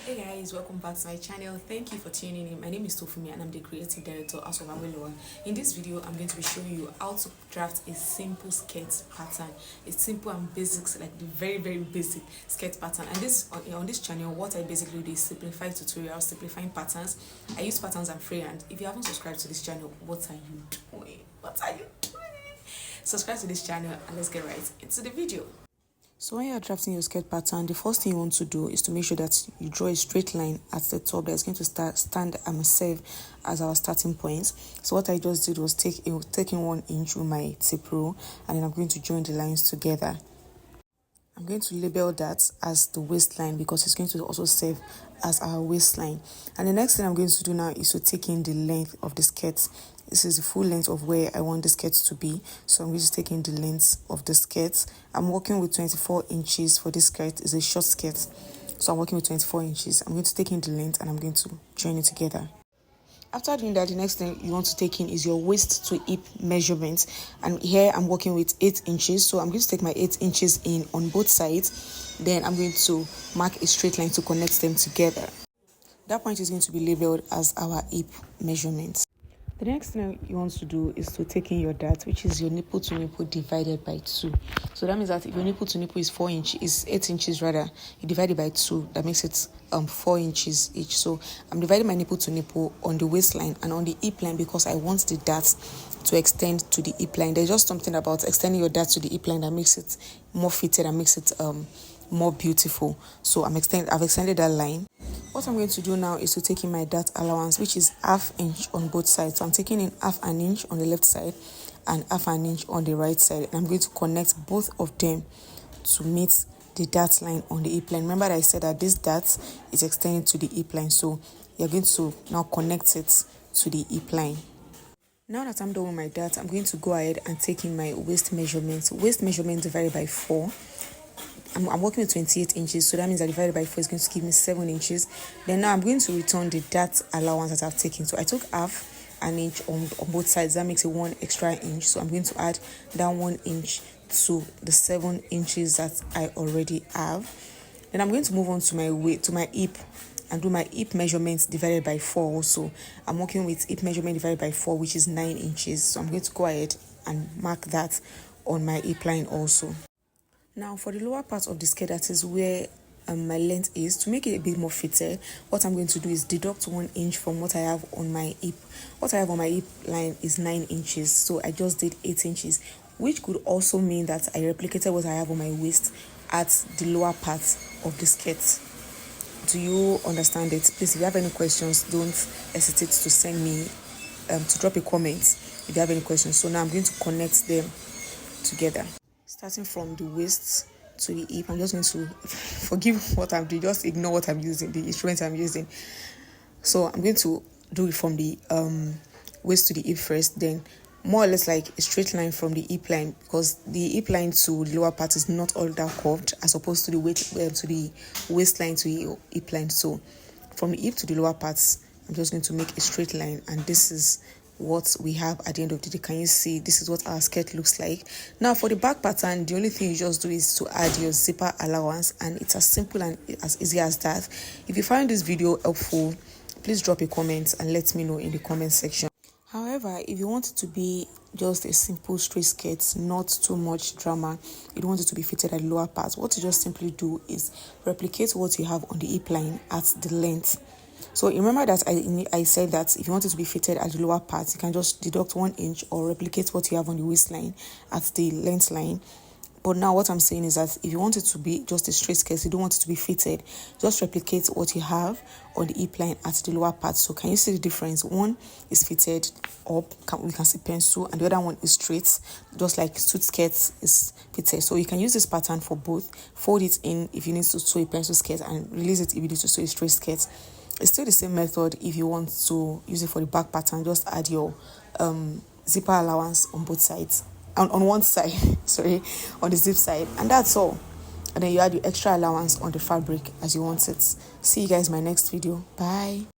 Hey guys, welcome back to my channel. Thank you for tuning in. My name is Tofumi and I'm the creative director of Aweloa. In this video, I'm going to be showing you how to draft a simple skirt pattern. A simple and basic, like the very basic skirt pattern. And this on this channel, what I basically do is simplify tutorials, simplifying patterns. I use patterns and freehand. If you haven't subscribed to this channel, what are you doing? What are you doing? Subscribe to this channel and let's get right into the video. So when you're drafting your skirt pattern, the first thing you want to do is to make sure that you draw a straight line at the top that's going to stand and serve as our starting point. So what I just did was taking 1 inch with my tape rule, and then I'm going to join the lines together. I'm going to label that as the waistline because it's going to also serve as our waistline. And the next thing I'm going to do now is to take in the length of the skirt. This is the full length of where I want the skirt to be. So I'm going to take in the length of the skirt. I'm working with 24 inches for this skirt. It's a short skirt. So I'm working with 24 inches. I'm going to take in the length and I'm going to join it together. After doing that, the next thing you want to take in is your waist to hip measurement. And here I'm working with 8 inches. So I'm going to take my 8 inches in on both sides. Then I'm going to mark a straight line to connect them together. That point is going to be labeled as our hip measurement. The next thing you want to do is to take in your dart, which is your nipple to nipple divided by 2. So that means that if your nipple to nipple is 8 inches rather, you divide it by 2. That makes it 4 inches each. So I'm dividing my nipple to nipple on the waistline and on the hip line because I want the dart to extend to the hip line. There's just something about extending your dart to the hip line that makes it more fitted and makes it more beautiful. So I've extended that line. What I'm going to do now is to take in my dart allowance, which is ½ inch on both sides. So I'm taking in ½ an inch on the left side and ½ an inch on the right side. And I'm going to connect both of them to meet the dart line on the hip line. Remember that I said that this dart is extending to the hip line. So you're going to now connect it to the hip line. Now that I'm done with my dart, I'm going to go ahead and take in my waist measurement. Waist measurement divided by 4. I'm working with 28 inches, so that means I divided by 4 is going to give me 7 inches. Then now I'm going to return the dart allowance that I've taken. So I took ½ an inch on both sides. That makes it 1 extra inch. So I'm going to add that 1 inch to the 7 inches that I already have. Then I'm going to move on to my hip and do my hip measurement divided by 4 also. I'm working with hip measurement divided by 4, which is 9 inches. So I'm going to go ahead and mark that on my hip line also. Now for the lower part of the skirt, that is where my length is, to make it a bit more fitted, what I'm going to do is deduct 1 inch from what I have on my hip. What I have on my hip line is 9 inches, so I just did 8 inches, which could also mean that I replicated what I have on my waist at the lower part of the skirt. Do you understand it? Please, if you have any questions, don't hesitate to send me, to drop a comment if you have any questions. So now I'm going to connect them together. Starting from the waist to the hip, I'm just going to forgive what I'm doing, just ignore what I'm using, the instruments I'm using. So I'm going to do it from the waist to the hip first, then more or less like a straight line from the hip line, because the hip line to the lower part is not all that curved as opposed to the waistline to the hip line. So from the hip to the lower parts, I'm just going to make a straight line, and this is what we have at the end of the day. Can you see? This is what our skirt looks like. Now for the back pattern, the only thing you just do is to add your zipper allowance, and it's as simple and as easy as that. If you find this video helpful, please drop a comment and let me know in the comment section. However, if you want it to be just a simple straight skirt, not too much drama, you don't want it to be fitted at the lower part, what you just simply do is replicate what you have on the hip line at the length. So remember that I said that if you want it to be fitted at the lower part, you can just deduct 1 inch or replicate what you have on the waistline at the length line. But now what I'm saying is that if you want it to be just a straight skirt, you don't want it to be fitted, just replicate what you have on the hip line at the lower part. So can you see the difference? One is fitted up, we can see pencil, and the other one is straight, just like suit skirts is fitted. So you can use this pattern for both. Fold it in if you need to sew a pencil skirt, and release it if you need to sew a straight skirt. It's still the same method. If you want to use it for the back pattern, just add your zipper allowance on both sides, on one side sorry, on the zip side, and that's all. And then you add your extra allowance on the fabric as you want it. See you guys in my next video. Bye.